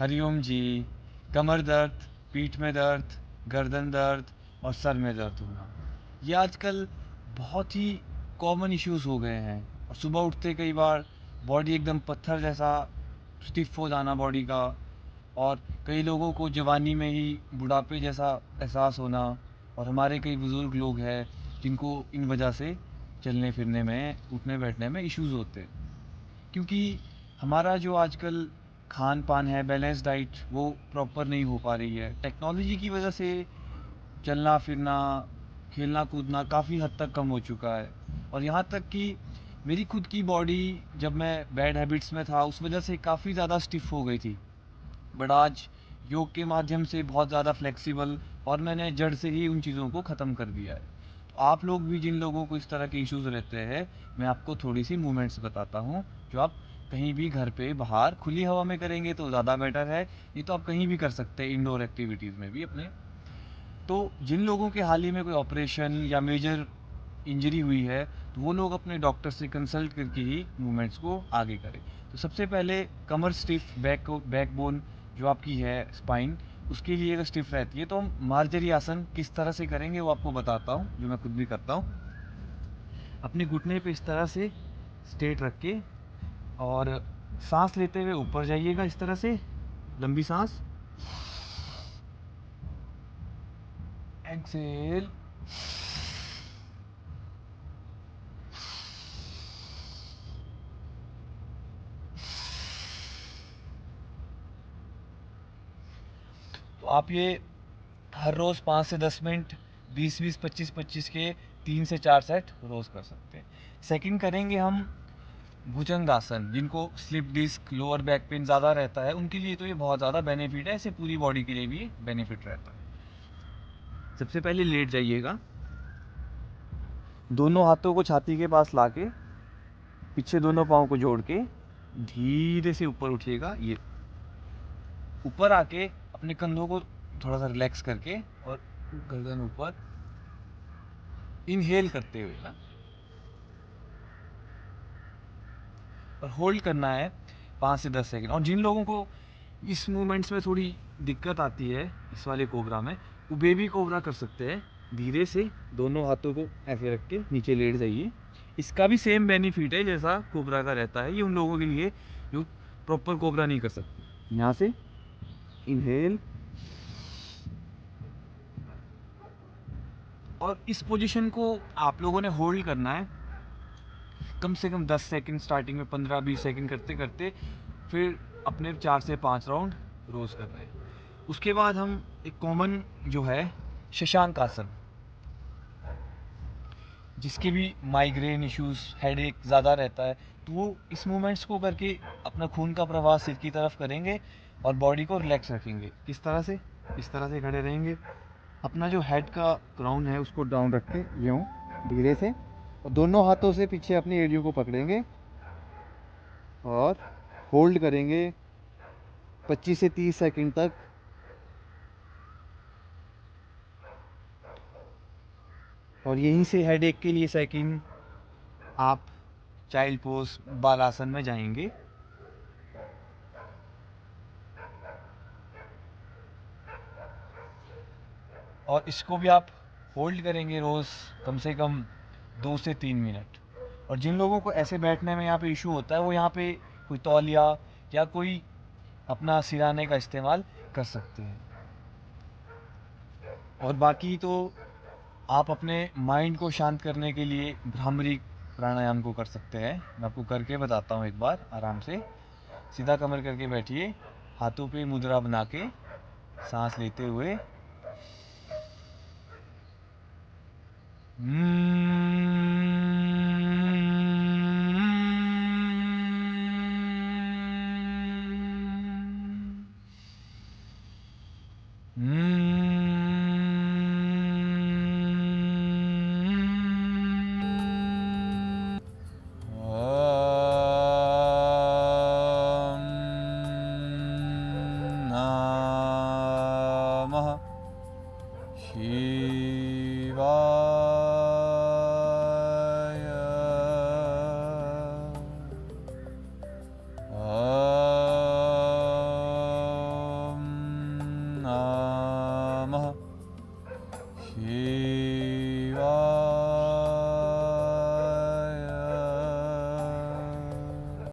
हरिओम जी। कमर दर्द, पीठ में दर्द, गर्दन दर्द और सर में दर्द होना, ये आजकल बहुत ही कॉमन इश्यूज हो गए हैं। और सुबह उठते कई बार बॉडी एकदम पत्थर जैसा स्टिफ हो जाना बॉडी का, और कई लोगों को जवानी में ही बुढ़ापे जैसा एहसास होना। और हमारे कई बुज़ुर्ग लोग हैं जिनको इन वजह से चलने फिरने में, उठने बैठने में इश्यूज़ होते हैं, क्योंकि हमारा जो आजकल खान पान है, बैलेंस डाइट, वो प्रॉपर नहीं हो पा रही है। टेक्नोलॉजी की वजह से चलना फिरना, खेलना कूदना काफ़ी हद तक कम हो चुका है। और यहाँ तक कि मेरी खुद की बॉडी, जब मैं बैड हैबिट्स में था उस वजह से काफ़ी ज़्यादा स्टिफ हो गई थी, बट आज योग के माध्यम से बहुत ज़्यादा फ्लेक्सिबल, और मैंने जड़ से ही उन चीज़ों को ख़त्म कर दिया है। तो आप लोग भी, जिन लोगों को इस तरह के इश्यूज़ रहते हैं, मैं आपको थोड़ी सी मूवमेंट्स बताता हूँ जो आप कहीं भी घर पे बाहर खुली हवा में करेंगे तो ज़्यादा बेटर है। ये तो आप कहीं भी कर सकते हैं, इंडोर एक्टिविटीज़ में भी अपने। तो जिन लोगों के हाल ही में कोई ऑपरेशन या मेजर इंजरी हुई है, तो वो लोग अपने डॉक्टर से कंसल्ट करके ही मूवमेंट्स को आगे करें। तो सबसे पहले कमर स्टिफ, बैकबोन जो आपकी है, स्पाइन, उसके लिए अगर स्टिफ रहती है तो हम मार्जरी आसन किस तरह से करेंगे वो आपको बताता हूँ, जो मैं खुद भी करता हूँ। अपने घुटने पे इस तरह से स्ट्रेट रख के, और सांस लेते हुए ऊपर जाइएगा इस तरह से, लंबी सांस, एक्सेल, तो आप ये हर रोज़ 5 से 10 मिनट, 20-20, 25-25 के 3 से 4 सेट रोज़ कर सकते हैं। सेकंड करेंगे हम भुजंग आसन। जिनको slip disc, lower back pain ज़्यादा रहता है, उनके लिए तो ये बहुत ज़्यादा बेनिफिट है, इससे पूरी बॉडी के लिए भी बेनिफिट रहता है। सबसे पहले लेट जाइएगा, दोनों हाथों को छाती के पास लाके, पीछे दोनों पाँव को जोड़ के धीरे से ऊपर उठिएगा। ये ऊपर आके अपने कंधों को थोड़ा सा रिलैक्स करके, और गर्दन ऊपर, इनहेल करते हुए ना, और होल्ड करना है 5 से 10 सेकंड। और जिन लोगों को इस मूवमेंट्स में थोड़ी दिक्कत आती है, इस वाले कोबरा में, वो बेबी कोबरा कर सकते हैं। धीरे से दोनों हाथों को ऐसे रख के नीचे लेट जाइए। इसका भी सेम बेनिफिट है जैसा कोबरा का रहता है। ये उन लोगों के लिए जो प्रॉपर कोबरा नहीं कर सकते। यहाँ से इनहेल, और इस पोजीशन को आप लोगों ने होल्ड करना है कम से कम 10 सेकंड, स्टार्टिंग में 15-20 सेकंड करते करते, फिर अपने 4 से 5 राउंड रोज़ कर रहे हैं। उसके बाद हम एक कॉमन जो है शशांक आसन, जिसके भी माइग्रेन इश्यूज, हेडेक ज़्यादा रहता है, तो वो इस मूवमेंट्स को करके अपना खून का प्रवाह सिर की तरफ करेंगे और बॉडी को रिलैक्स रखेंगे। किस तरह से? इस तरह से खड़े रहेंगे, अपना जो हेड का क्राउन है उसको डाउन रख के यूँ धीरे से, और दोनों हाथों से पीछे अपनी एड़ियों को पकड़ेंगे और होल्ड करेंगे 25 से 30 सेकंड तक। और यहीं से हेडेक के लिए सेकंड आप चाइल्ड पोज, बालासन में जाएंगे। और इसको भी आप होल्ड करेंगे रोज़ कम से कम 2 से 3 मिनट। और जिन लोगों को ऐसे बैठने में यहाँ पे इशू होता है, वो यहाँ पे कोई तौलिया या कोई अपना सिराने का इस्तेमाल कर सकते हैं। और बाकी तो आप अपने माइंड को शांत करने के लिए भ्रामरी प्राणायाम को कर सकते हैं। मैं आपको करके बताता हूँ एक बार। आराम से सीधा कमर करके बैठिए, हाथों पे मुद्रा बना के सांस लेते हुए, नमः शिवाय। नामः। हे